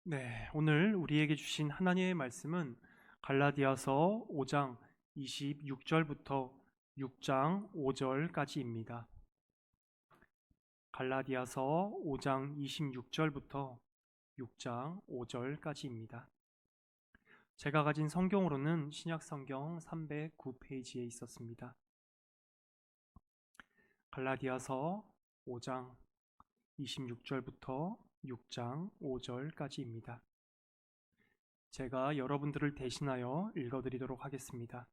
네, 오늘 우리에게 주신 하나님의 말씀은 갈라디아서 5장 26절부터 6장 5절까지입니다. 갈라디아서 5장 26절부터 6장 5절까지입니다. 제가 가진 성경으로는 신약 성경 309페이지에 있었습니다. 갈라디아서 5장 26절부터 6장 5절까지입니다. 제가 여러분들을 대신하여 읽어드리도록 하겠습니다.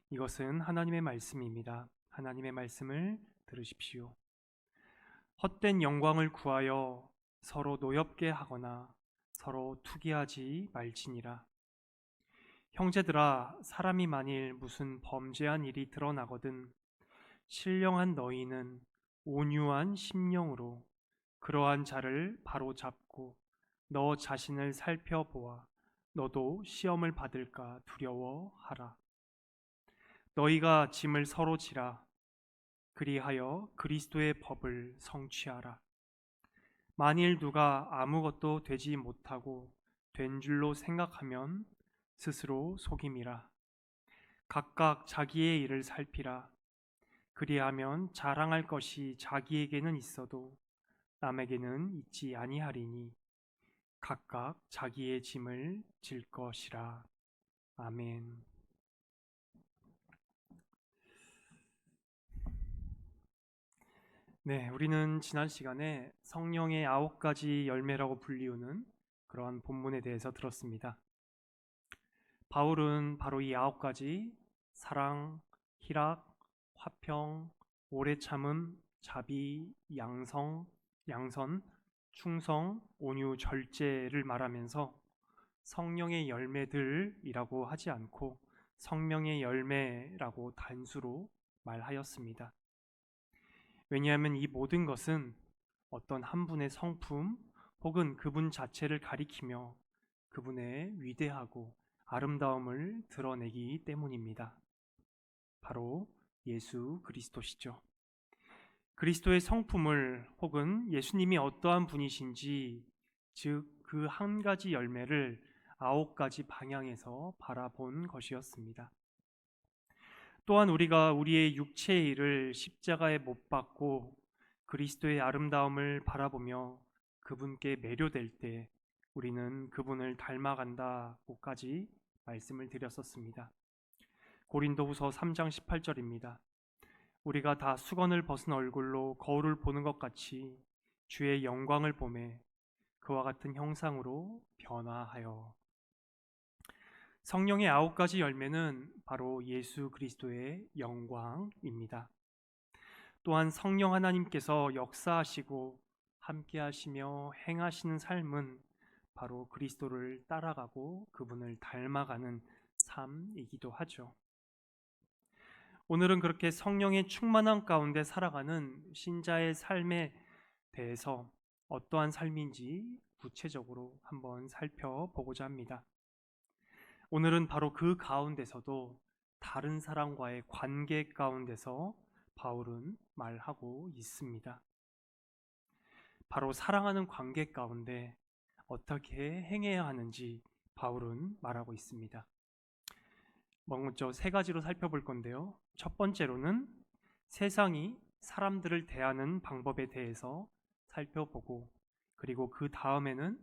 이것은 하나님의 말씀입니다. 하나님의 말씀을 들으십시오. 헛된 영광을 구하여 서로 노엽게 하거나 서로 투기하지 말지니라. 형제들아, 사람이 만일 무슨 범죄한 일이 드러나거든 신령한 너희는 온유한 심령으로 그러한 자를 바로 잡고 너 자신을 살펴보아 너도 시험을 받을까 두려워하라. 너희가 짐을 서로 지라. 그리하여 그리스도의 법을 성취하라. 만일 누가 아무것도 되지 못하고 된 줄로 생각하면 스스로 속임이라. 각각 자기의 일을 살피라. 그리하면 자랑할 것이 자기에게는 있어도 남에게는 있지 아니하리니 각각 자기의 짐을 질 것이라. 아멘. 네, 우리는 지난 시간에 성령의 9가지 열매라고 불리우는 그러한 본문에 대해서 들었습니다. 바울은 바로 이 9가지 사랑, 희락, 화평, 오래 참음, 자비, 양선, 충성, 온유, 절제를 말하면서 성령의 열매들이라고 하지 않고 성령의 열매라고 단수로 말하였습니다. 왜냐하면 이 모든 것은 어떤 한 분의 성품 혹은 그분 자체를 가리키며 그분의 위대하고 아름다움을 드러내기 때문입니다. 바로 예수 그리스도시죠. 그리스도의 성품을 혹은 예수님이 어떠한 분이신지, 즉 그 한 가지 열매를 9가지 방향에서 바라본 것이었습니다. 또한 우리가 우리의 육체의 일을 십자가에 못 박고 그리스도의 아름다움을 바라보며 그분께 매료될 때 우리는 그분을 닮아간다고까지 말씀을 드렸었습니다. 고린도후서 3장 18절입니다. 우리가 다 수건을 벗은 얼굴로 거울을 보는 것 같이 주의 영광을 보매 그와 같은 형상으로 변화하여. 성령의 9가지 열매는 바로 예수 그리스도의 영광입니다. 또한 성령 하나님께서 역사하시고 함께 하시며 행하시는 삶은 바로 그리스도를 따라가고 그분을 닮아가는 삶이기도 하죠. 오늘은 그렇게 성령의 충만함 가운데 살아가는 신자의 삶에 대해서 어떠한 삶인지 구체적으로 한번 살펴보고자 합니다. 오늘은 바로 그 가운데서도 다른 사람과의 관계 가운데서 바울은 말하고 있습니다. 바로 사랑하는 관계 가운데 어떻게 행해야 하는지 바울은 말하고 있습니다. 먼저 3가지로 살펴볼 건데요. 첫 번째로는 세상이 사람들을 대하는 방법에 대해서 살펴보고, 그리고 그 다음에는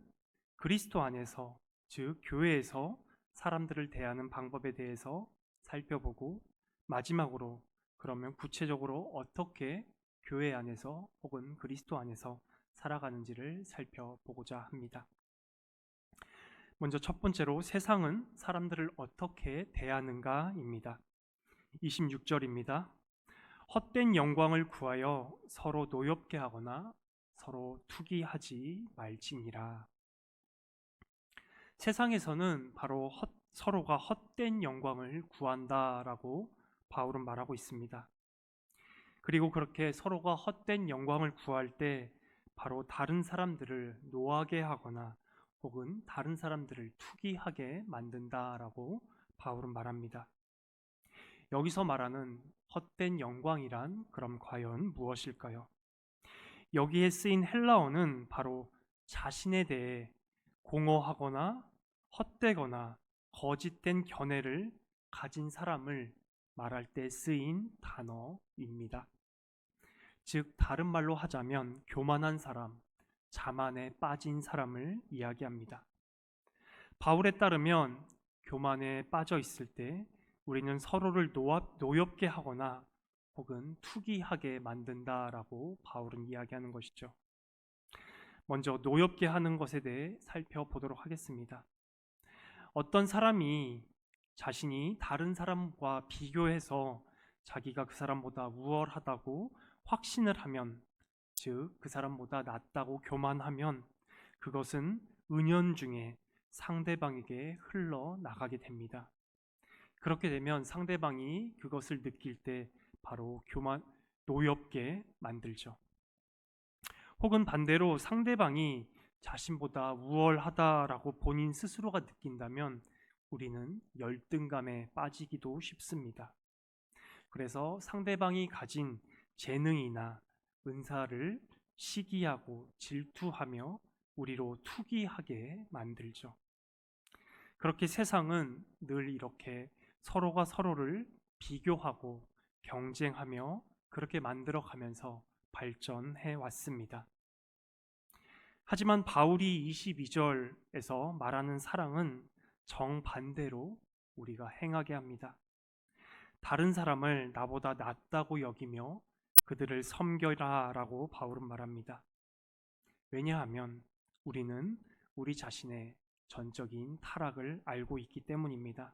그리스도 안에서, 즉 교회에서 사람들을 대하는 방법에 대해서 살펴보고, 마지막으로 그러면 구체적으로 어떻게 교회 안에서 혹은 그리스도 안에서 살아가는지를 살펴보고자 합니다. 먼저 첫 번째로 세상은 사람들을 어떻게 대하는가입니다. 26절입니다. 헛된 영광을 구하여 서로 노엽게 하거나 서로 투기하지 말지니라. 세상에서는 바로 서로가 헛된 영광을 구한다라고 바울은 말하고 있습니다. 그리고 그렇게 서로가 헛된 영광을 구할 때 바로 다른 사람들을 노하게 하거나 혹은 다른 사람들을 투기하게 만든다라고 바울은 말합니다. 여기서 말하는 헛된 영광이란 그럼 과연 무엇일까요? 여기에 쓰인 헬라어는 바로 자신에 대해 공허하거나 헛되거나 거짓된 견해를 가진 사람을 말할 때 쓰인 단어입니다. 즉 다른 말로 하자면 교만한 사람, 자만에 빠진 사람을 이야기합니다. 바울에 따르면 교만에 빠져 있을 때 우리는 서로를 노엽게 하거나 혹은 투기하게 만든다라고 바울은 이야기하는 것이죠. 먼저 노엽게 하는 것에 대해 살펴보도록 하겠습니다. 어떤 사람이 자신이 다른 사람과 비교해서 자기가 그 사람보다 우월하다고 확신을 하면, 즉 그 사람보다 낫다고 교만하면 그것은 은연중에 상대방에게 흘러나가게 됩니다. 그렇게 되면 상대방이 그것을 느낄 때 바로 노엽게 만들죠. 혹은 반대로 상대방이 자신보다 우월하다라고 본인 스스로가 느낀다면 우리는 열등감에 빠지기도 쉽습니다. 그래서 상대방이 가진 재능이나 은사를 시기하고 질투하며 우리로 투기하게 만들죠. 그렇게 세상은 늘 이렇게 서로가 서로를 비교하고 경쟁하며 그렇게 만들어가면서 발전해 왔습니다. 하지만 바울이 22절에서 말하는 사랑은 정반대로 우리가 행하게 합니다. 다른 사람을 나보다 낫다고 여기며 그들을 섬겨라 라고 바울은 말합니다. 왜냐하면 우리는 우리 자신의 전적인 타락을 알고 있기 때문입니다.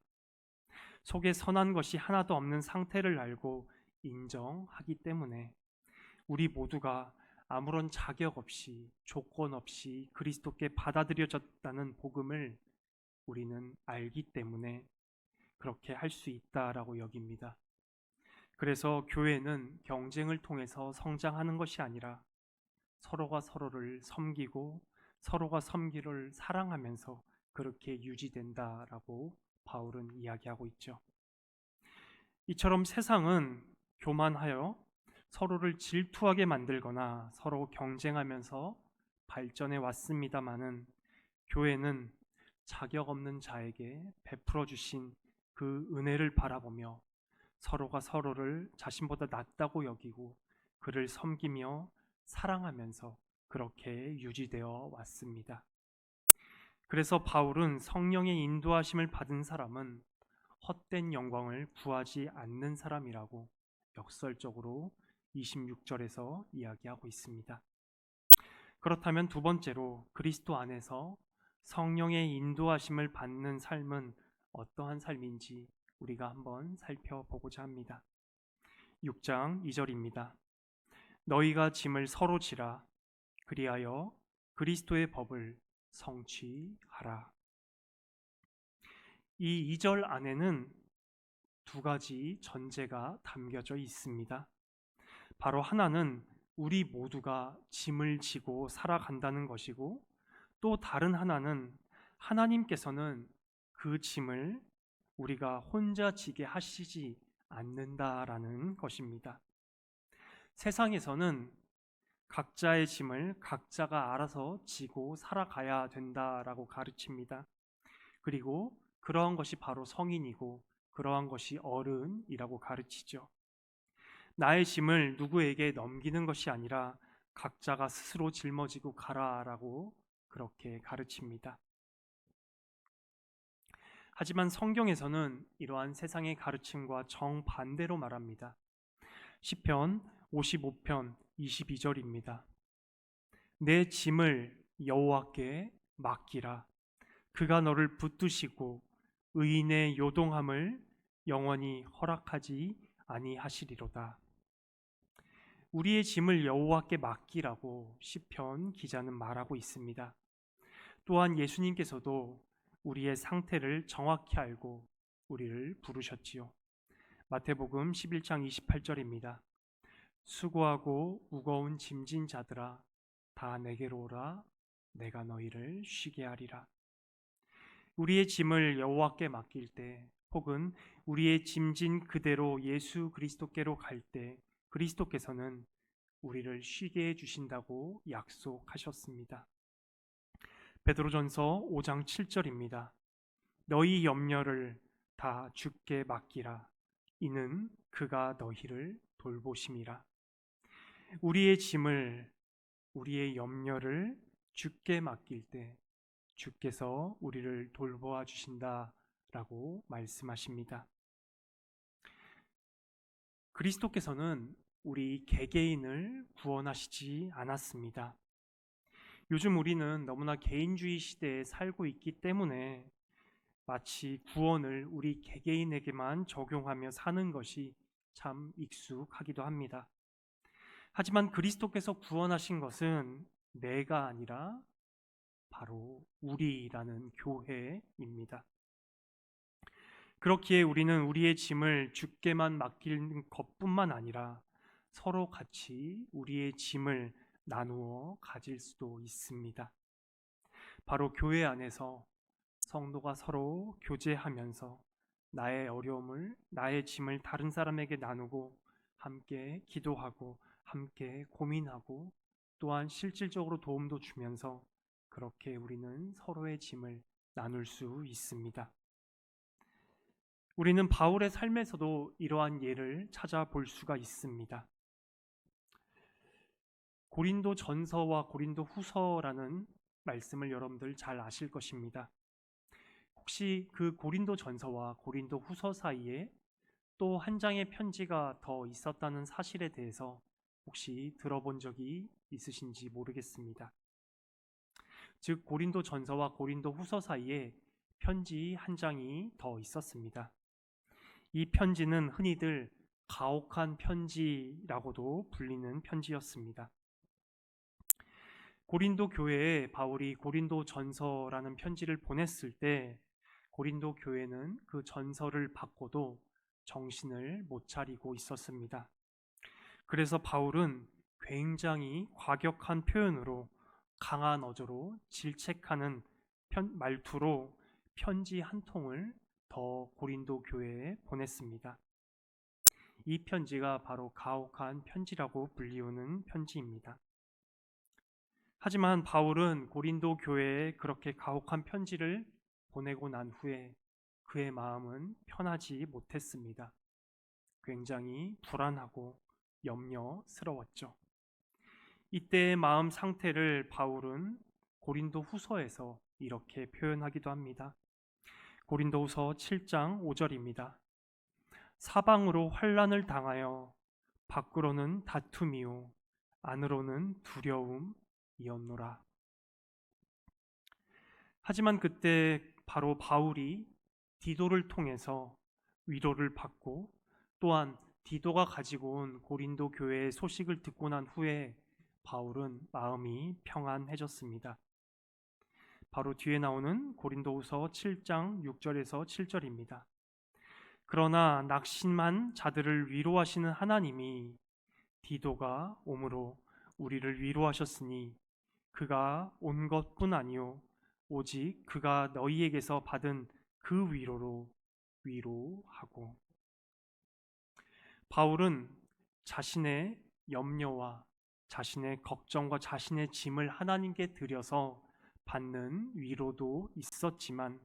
속에 선한 것이 하나도 없는 상태를 알고 인정하기 때문에 우리 모두가 아무런 자격 없이 조건 없이 그리스도께 받아들여졌다는 복음을 우리는 알기 때문에 그렇게 할 수 있다라고 여깁니다. 그래서 교회는 경쟁을 통해서 성장하는 것이 아니라 서로가 서로를 섬기고 서로가 섬기를 사랑하면서 그렇게 유지된다라고 바울은 이야기하고 있죠. 이처럼 세상은 교만하여 서로를 질투하게 만들거나 서로 경쟁하면서 발전해 왔습니다마는 교회는 자격 없는 자에게 베풀어 주신 그 은혜를 바라보며 서로가 서로를 자신보다 낫다고 여기고 그를 섬기며 사랑하면서 그렇게 유지되어 왔습니다. 그래서 바울은 성령의 인도하심을 받은 사람은 헛된 영광을 구하지 않는 사람이라고 역설적으로 26절에서 이야기하고 있습니다. 그렇다면 두 번째로 그리스도 안에서 성령의 인도하심을 받는 삶은 어떠한 삶인지 우리가 한번 살펴보고자 합니다. 6장 2절입니다. 너희가 짐을 서로 지라 그리하여 그리스도의 법을 성취하라. 이 2절 안에는 두 가지 전제가 담겨져 있습니다. 바로 하나는 우리 모두가 짐을 지고 살아간다는 것이고, 또 다른 하나는 하나님께서는 그 짐을 우리가 혼자 지게 하시지 않는다라는 것입니다. 세상에서는 각자의 짐을 각자가 알아서 지고 살아가야 된다라고 가르칩니다. 그리고 그러한 것이 바로 성인이고 그러한 것이 어른이라고 가르치죠. 나의 짐을 누구에게 넘기는 것이 아니라 각자가 스스로 짊어지고 가라라고 그렇게 가르칩니다. 하지만 성경에서는 이러한 세상의 가르침과 정반대로 말합니다. 시편 55편 22절입니다. 내 짐을 여호와께 맡기라. 그가 너를 붙드시고 의인의 요동함을 영원히 허락하지 아니하시리로다. 우리의 짐을 여호와께 맡기라고 시편 기자는 말하고 있습니다. 또한 예수님께서도 우리의 상태를 정확히 알고 우리를 부르셨지요. 마태복음 11장 28절입니다. 수고하고 무거운 짐진 자들아 다 내게로 오라. 내가 너희를 쉬게 하리라. 우리의 짐을 여호와께 맡길 때, 혹은 우리의 짐진 그대로 예수 그리스도께로 갈 때 그리스도께서는 우리를 쉬게 해주신다고 약속하셨습니다. 베드로전서 5장 7절입니다. 너희 염려를 다 주께 맡기라. 이는 그가 너희를 돌보심이라. 우리의 짐을, 우리의 염려를 주께 맡길 때 주께서 우리를 돌보아 주신다라고 말씀하십니다. 그리스도께서는 우리 개개인을 구원하시지 않았습니다. 요즘 우리는 너무나 개인주의 시대에 살고 있기 때문에 마치 구원을 우리 개개인에게만 적용하며 사는 것이 참 익숙하기도 합니다. 하지만 그리스도께서 구원하신 것은 내가 아니라 바로 우리라는 교회입니다. 그렇기에 우리는 우리의 짐을 주께만 맡기는 것뿐만 아니라 서로 같이 우리의 짐을 나누어 가질 수도 있습니다. 바로 교회 안에서 성도가 서로 교제하면서 나의 어려움을, 나의 짐을 다른 사람에게 나누고 함께 기도하고 함께 고민하고 또한 실질적으로 도움도 주면서 그렇게 우리는 서로의 짐을 나눌 수 있습니다. 우리는 바울의 삶에서도 이러한 예를 찾아볼 수가 있습니다. 고린도 전서와 고린도 후서라는 말씀을 여러분들 잘 아실 것입니다. 혹시 그 고린도 전서와 고린도 후서 사이에 또 한 장의 편지가 더 있었다는 사실에 대해서 혹시 들어본 적이 있으신지 모르겠습니다. 즉 고린도 전서와 고린도 후서 사이에 편지 한 장이 더 있었습니다. 이 편지는 흔히들 가혹한 편지라고도 불리는 편지였습니다. 고린도 교회에 바울이 고린도 전서라는 편지를 보냈을 때 고린도 교회는 그 전서를 받고도 정신을 못 차리고 있었습니다. 그래서 바울은 굉장히 과격한 표현으로 강한 어조로 질책하는 말투로 편지 한 통을 더 고린도 교회에 보냈습니다. 이 편지가 바로 가혹한 편지라고 불리우는 편지입니다. 하지만 바울은 고린도 교회에 그렇게 가혹한 편지를 보내고 난 후에 그의 마음은 편하지 못했습니다. 굉장히 불안하고 염려스러웠죠. 이때의 마음 상태를 바울은 고린도 후서에서 이렇게 표현하기도 합니다. 고린도 후서 7장 5절입니다. 사방으로 환난을 당하여 밖으로는 다툼이요 안으로는 두려움이었노라. 하지만 그때 바로 바울이 디도를 통해서 위로를 받고 또한 디도가 가지고 온 고린도 교회의 소식을 듣고 난 후에 바울은 마음이 평안해졌습니다. 바로 뒤에 나오는 고린도후서 7장 6절에서 7절입니다. 그러나 낙심한 자들을 위로하시는 하나님이 디도가 오므로 우리를 위로하셨으니 그가 온 것뿐 아니요 오직 그가 너희에게서 받은 그 위로로 위로하고. 바울은 자신의 염려와 자신의 걱정과 자신의 짐을 하나님께 드려서 받는 위로도 있었지만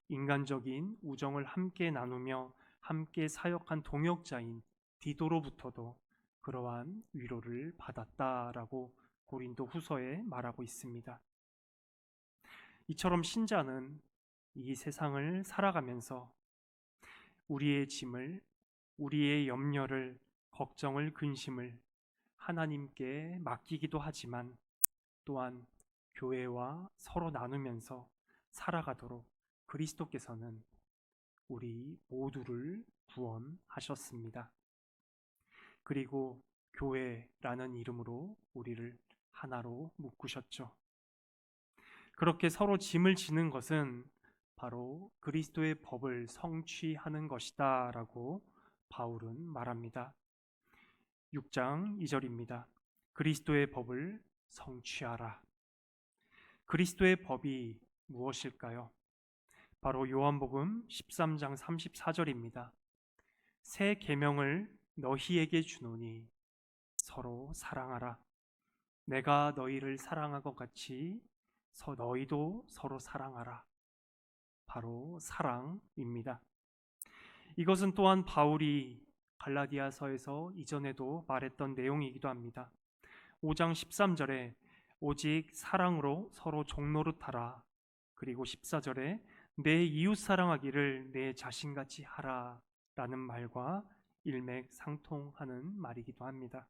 인간적인 우정을 함께 나누며 함께 사역한 동역자인 디도로부터도 그러한 위로를 받았다라고 고린도 후서에 말하고 있습니다. 이처럼 신자는 이 세상을 살아가면서 우리의 짐을, 우리의 염려를, 걱정을, 근심을 하나님께 맡기기도 하지만 또한 교회와 서로 나누면서 살아가도록 그리스도께서는 우리 모두를 구원하셨습니다. 그리고 교회라는 이름으로 우리를 하나로 묶으셨죠. 그렇게 서로 짐을 지는 것은 바로 그리스도의 법을 성취하는 것이다 라고 바울은 말합니다. 6장 2절입니다. 그리스도의 법을 성취하라. 그리스도의 법이 무엇일까요? 바로 요한복음 13장 34절입니다. 새 계명을 너희에게 주노니 서로 사랑하라. 내가 너희를 사랑한 것 같이 너희도 서로 사랑하라. 바로 사랑입니다. 이것은 또한 바울이 갈라디아서에서 이전에도 말했던 내용이기도 합니다. 5장 13절에 오직 사랑으로 서로 종노릇하라. 그리고 14절에 내 이웃 사랑하기를 내 자신같이 하라 라는 말과 일맥상통하는 말이기도 합니다.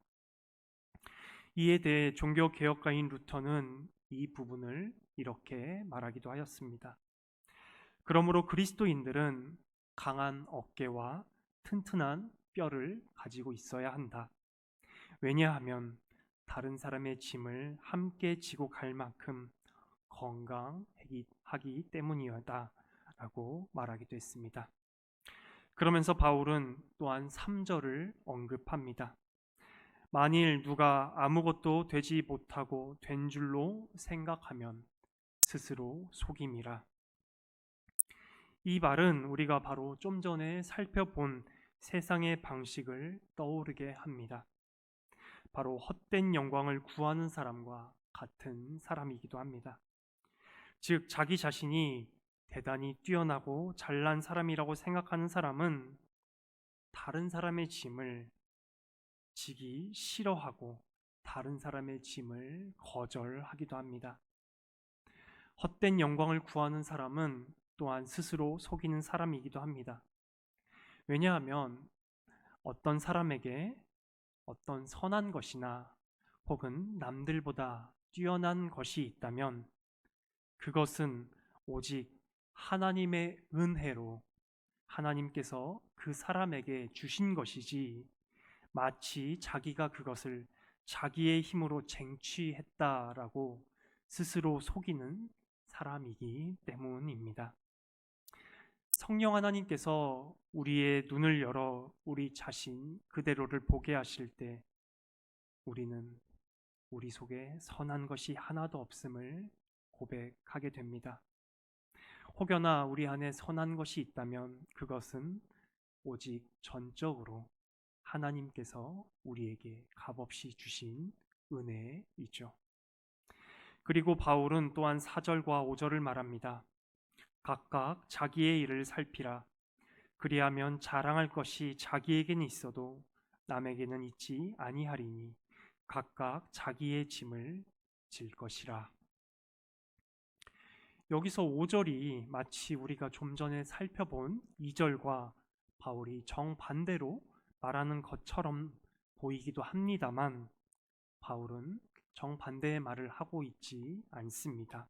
이에 대해 종교개혁가인 루터는 이 부분을 이렇게 말하기도 하였습니다. 그러므로 그리스도인들은 강한 어깨와 튼튼한 뼈를 가지고 있어야 한다. 왜냐하면 다른 사람의 짐을 함께 지고 갈 만큼 건강하기 때문이다 라고 말하기도 했습니다. 그러면서 바울은 또한 3절을 언급합니다. 만일 누가 아무것도 되지 못하고 된 줄로 생각하면 스스로 속임이라. 이 말은 우리가 바로 좀 전에 살펴본 세상의 방식을 떠오르게 합니다. 바로 헛된 영광을 구하는 사람과 같은 사람이기도 합니다. 즉, 자기 자신이 대단히 뛰어나고 잘난 사람이라고 생각하는 사람은 다른 사람의 짐을 지기 싫어하고 다른 사람의 짐을 거절하기도 합니다. 헛된 영광을 구하는 사람은 또한 스스로 속이는 사람이기도 합니다. 왜냐하면 어떤 사람에게 어떤 선한 것이나 혹은 남들보다 뛰어난 것이 있다면 그것은 오직 하나님의 은혜로 하나님께서 그 사람에게 주신 것이지 마치 자기가 그것을 자기의 힘으로 쟁취했다라고 스스로 속이는 사람이기 때문입니다. 성령 하나님께서 우리의 눈을 열어 우리 자신 그대로를 보게 하실 때 우리는 우리 속에 선한 것이 하나도 없음을 고백하게 됩니다. 혹여나 우리 안에 선한 것이 있다면 그것은 오직 전적으로 하나님께서 우리에게 값없이 주신 은혜이죠. 그리고 바울은 또한 4절과 5절을 말합니다. 각각 자기의 일을 살피라. 그리하면 자랑할 것이 자기에게는 있어도 남에게는 있지 아니하리니 각각 자기의 짐을 질 것이라. 여기서 5절이 마치 우리가 좀 전에 살펴본 2절과 바울이 정반대로 말하는 것처럼 보이기도 합니다만 바울은 정반대의 말을 하고 있지 않습니다.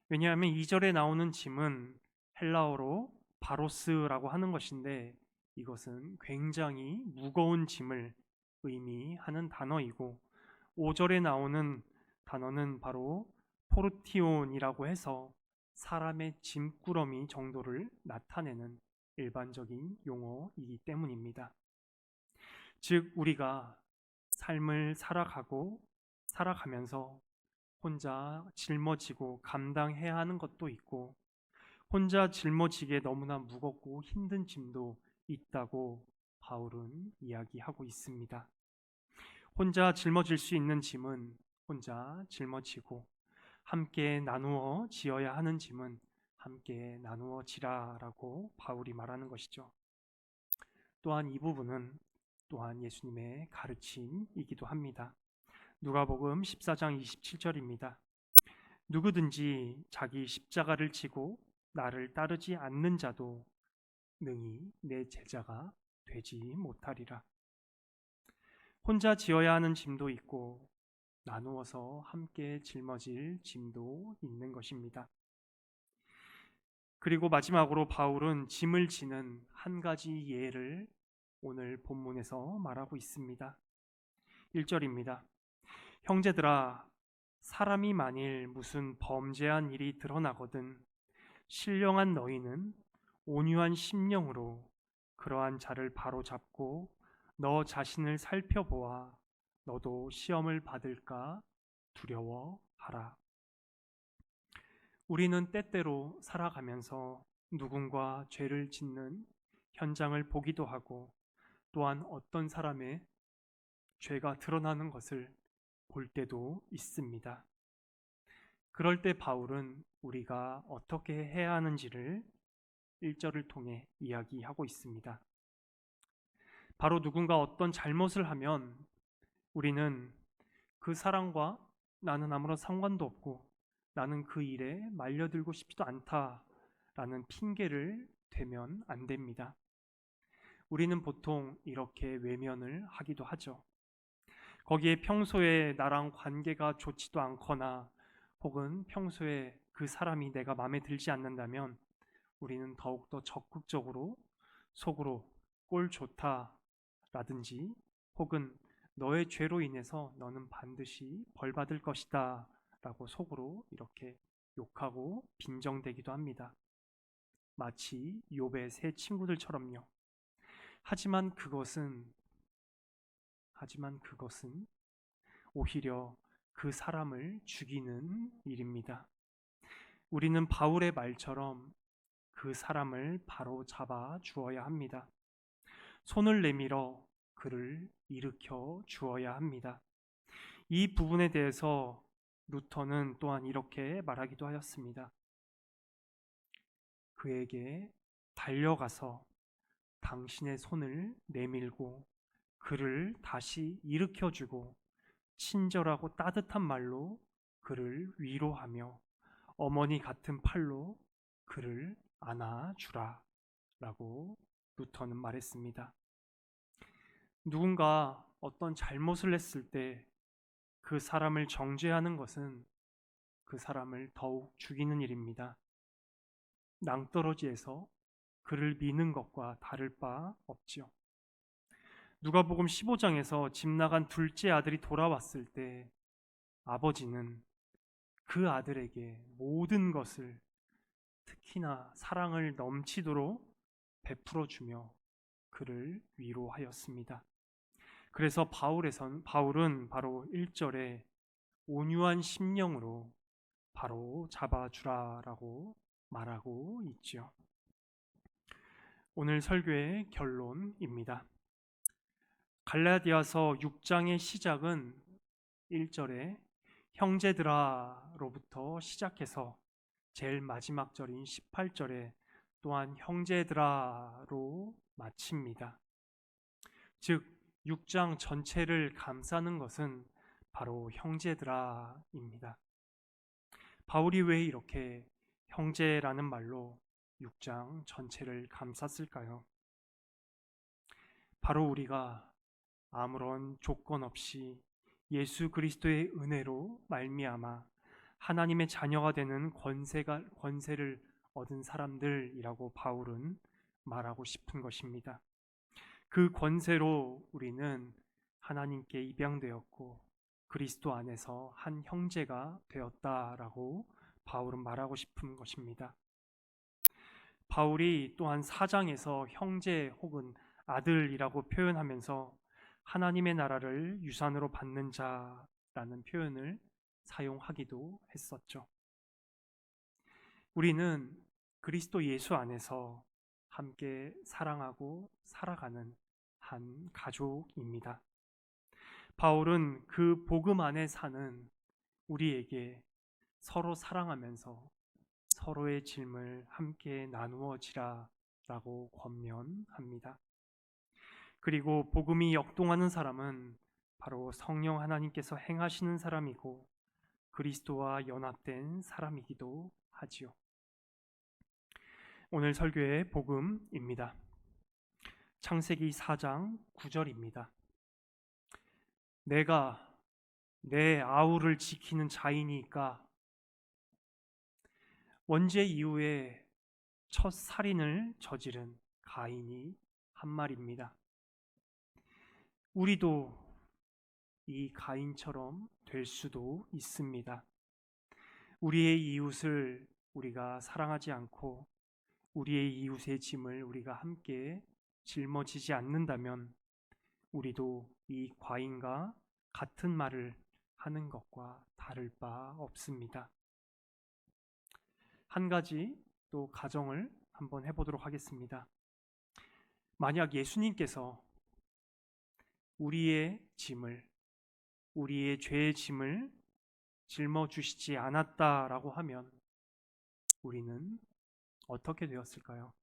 왜냐하면 2절에 나오는 짐은 헬라어로 바로스라고 하는 것인데 이것은 굉장히 무거운 짐을 의미하는 단어이고 5절에 나오는 단어는 바로 포르티온이라고 해서 사람의 짐꾸러미 정도를 나타내는 일반적인 용어이기 때문입니다. 즉 우리가 삶을 살아가면서 혼자 짊어지고 감당해야 하는 것도 있고 혼자 짊어지기에 너무나 무겁고 힘든 짐도 있다고 바울은 이야기하고 있습니다. 혼자 짊어질 수 있는 짐은 혼자 짊어지고 함께 나누어 지어야 하는 짐은 함께 나누어 지라라고 바울이 말하는 것이죠. 또한 이 부분은 또한 예수님의 가르침이기도 합니다. 누가복음 14장 27절입니다. 누구든지 자기 십자가를 지고 나를 따르지 않는 자도 능히 내 제자가 되지 못하리라. 혼자 지어야 하는 짐도 있고 나누어서 함께 짊어질 짐도 있는 것입니다. 그리고 마지막으로 바울은 짐을 지는 한 가지 예를 오늘 본문에서 말하고 있습니다. 1절입니다. 형제들아, 사람이 만일 무슨 범죄한 일이 드러나거든 신령한 너희는 온유한 심령으로 그러한 자를 바로잡고 너 자신을 살펴보아 너도 시험을 받을까 두려워하라. 우리는 때때로 살아가면서 누군가 죄를 짓는 현장을 보기도 하고 또한 어떤 사람의 죄가 드러나는 것을 볼 때도 있습니다. 그럴 때 바울은 우리가 어떻게 해야 하는지를 1절을 통해 이야기하고 있습니다. 바로 누군가 어떤 잘못을 하면 우리는 그 사람과 나는 아무런 상관도 없고 나는 그 일에 말려들고 싶지도 않다라는 핑계를 대면 안 됩니다. 우리는 보통 이렇게 외면을 하기도 하죠. 거기에 평소에 나랑 관계가 좋지도 않거나 혹은 평소에 그 사람이 내가 마음에 들지 않는다면 우리는 더욱더 적극적으로 속으로 꼴 좋다라든지 혹은 너의 죄로 인해서 너는 반드시 벌 받을 것이다 라고 속으로 이렇게 욕하고 빈정대기도 합니다. 마치 욥의 세 친구들처럼요. 하지만 그것은 오히려 그 사람을 죽이는 일입니다. 우리는 바울의 말처럼 그 사람을 바로 잡아 주어야 합니다. 손을 내밀어 그를 일으켜 주어야 합니다. 이 부분에 대해서 루터는 또한 이렇게 말하기도 하였습니다. 그에게 달려가서 당신의 손을 내밀고 그를 다시 일으켜주고 친절하고 따뜻한 말로 그를 위로하며 어머니 같은 팔로 그를 안아주라 라고 루터는 말했습니다. 누군가 어떤 잘못을 했을 때 그 사람을 정죄하는 것은 그 사람을 더욱 죽이는 일입니다. 낭떠러지에서 그를 미는 것과 다를 바 없지요. 누가복음 15장에서 집 나간 둘째 아들이 돌아왔을 때 아버지는 그 아들에게 모든 것을 특히나 사랑을 넘치도록 베풀어 주며 그를 위로하였습니다. 그래서 바울은 바로 1절에 온유한 심령으로 바로 잡아주라라고 말하고 있죠. 오늘 설교의 결론입니다. 갈라디아서 6장의 시작은 1절에 형제들아로부터 시작해서 제일 마지막 절인 18절에 또한 형제들아로 마칩니다. 즉 6장 전체를 감싸는 것은 바로 형제들아입니다. 바울이 왜 이렇게 형제라는 말로 6장 전체를 감쌌을까요? 바로 우리가 아무런 조건 없이 예수 그리스도의 은혜로 말미암아 하나님의 자녀가 되는 권세를 얻은 사람들이라고 바울은 말하고 싶은 것입니다. 그 권세로 우리는 하나님께 입양되었고 그리스도 안에서 한 형제가 되었다라고 바울은 말하고 싶은 것입니다. 바울이 또한 4장에서 형제 혹은 아들이라고 표현하면서 하나님의 나라를 유산으로 받는 자라는 표현을 사용하기도 했었죠. 우리는 그리스도 예수 안에서 함께 사랑하고 살아가는 한 가족입니다. 바울은 그 복음 안에 사는 우리에게 서로 사랑하면서 서로의 짐을 함께 나누어지라 라고 권면합니다. 그리고 복음이 역동하는 사람은 바로 성령 하나님께서 행하시는 사람이고 그리스도와 연합된 사람이기도 하지요. 오늘 설교의 복음입니다. 창세기 4장 9절입니다. 내가 내 아우를 지키는 자이니까. 원죄 이후에 첫 살인을 저지른 가인이 한 말입니다. 우리도 이 가인처럼 될 수도 있습니다. 우리의 이웃을 우리가 사랑하지 않고 우리의 이웃의 짐을 우리가 함께 짊어지지 않는다면 우리도 이 과인과 같은 말을 하는 것과 다를 바 없습니다. 한 가지 또 가정을 한번 해보도록 하겠습니다. 만약 예수님께서 우리의 죄의 짐을 짊어주시지 않았다라고 하면 우리는 어떻게 되었을까요?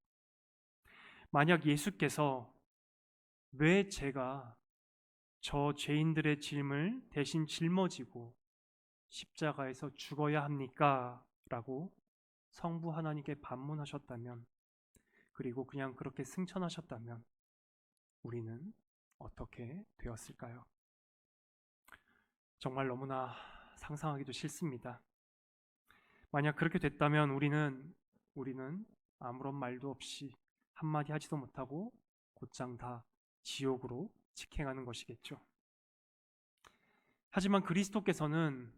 만약 예수께서 왜 제가 저 죄인들의 짐을 대신 짊어지고 십자가에서 죽어야 합니까? 라고 성부 하나님께 반문하셨다면, 그리고 그냥 그렇게 승천하셨다면 우리는 어떻게 되었을까요? 정말 너무나 상상하기도 싫습니다. 만약 그렇게 됐다면 우리는 아무런 말도 없이 한마디 하지도 못하고 곧장 다 지옥으로 직행하는 것이겠죠. 하지만 그리스도께서는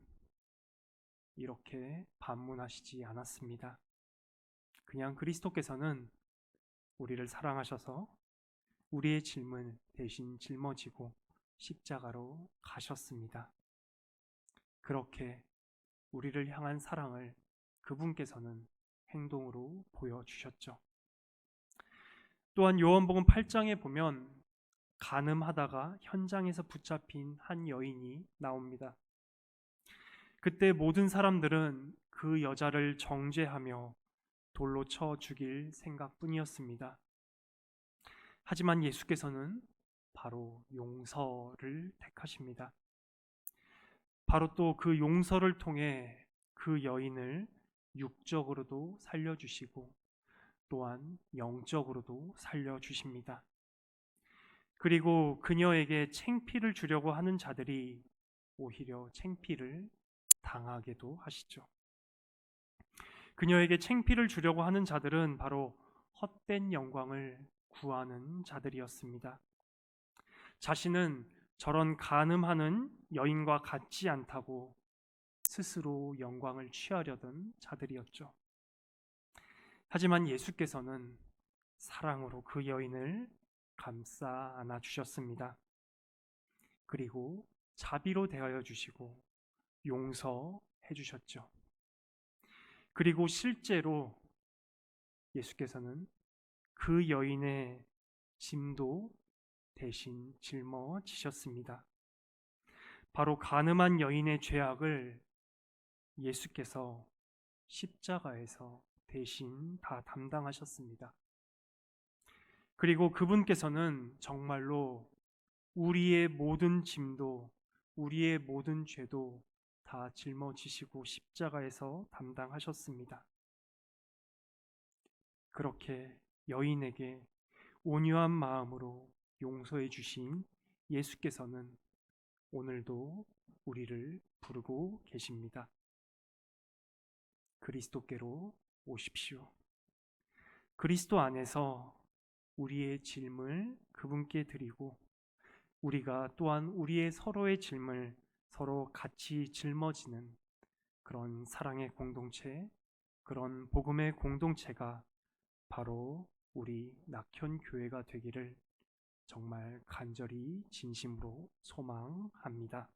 이렇게 반문하시지 않았습니다. 그냥 그리스도께서는 우리를 사랑하셔서 우리의 짐을 대신 짊어지고 십자가로 가셨습니다. 그렇게 우리를 향한 사랑을 그분께서는 행동으로 보여주셨죠. 또한 요한복음 8장에 보면 간음하다가 현장에서 붙잡힌 한 여인이 나옵니다. 그때 모든 사람들은 그 여자를 정죄하며 돌로 쳐 죽일 생각뿐이었습니다. 하지만 예수께서는 바로 용서를 택하십니다. 바로 또 그 용서를 통해 그 여인을 육적으로도 살려주시고 또한 영적으로도 살려주십니다. 그리고 그녀에게 창피를 주려고 하는 자들이 오히려 창피를 당하게도 하시죠. 그녀에게 창피를 주려고 하는 자들은 바로 헛된 영광을 구하는 자들이었습니다. 자신은 저런 간음하는 여인과 같지 않다고 스스로 영광을 취하려던 자들이었죠. 하지만 예수께서는 사랑으로 그 여인을 감싸 안아 주셨습니다. 그리고 자비로 대하여 주시고 용서해 주셨죠. 그리고 실제로 예수께서는 그 여인의 짐도 대신 짊어지셨습니다. 바로 간음한 여인의 죄악을 예수께서 십자가에서 대신 다 담당하셨습니다. 그리고 그분께서는 정말로 우리의 모든 짐도 우리의 모든 죄도 다 짊어지시고 십자가에서 담당하셨습니다. 그렇게 여인에게 온유한 마음으로 용서해 주신 예수께서는 오늘도 우리를 부르고 계십니다. 그리스도께로 오십시오. 그리스도 안에서 우리의 짐을 그분께 드리고 우리가 또한 우리의 서로의 짐을 서로 같이 짊어지는 그런 사랑의 공동체, 그런 복음의 공동체가 바로 우리 낙현 교회가 되기를 정말 간절히 진심으로 소망합니다.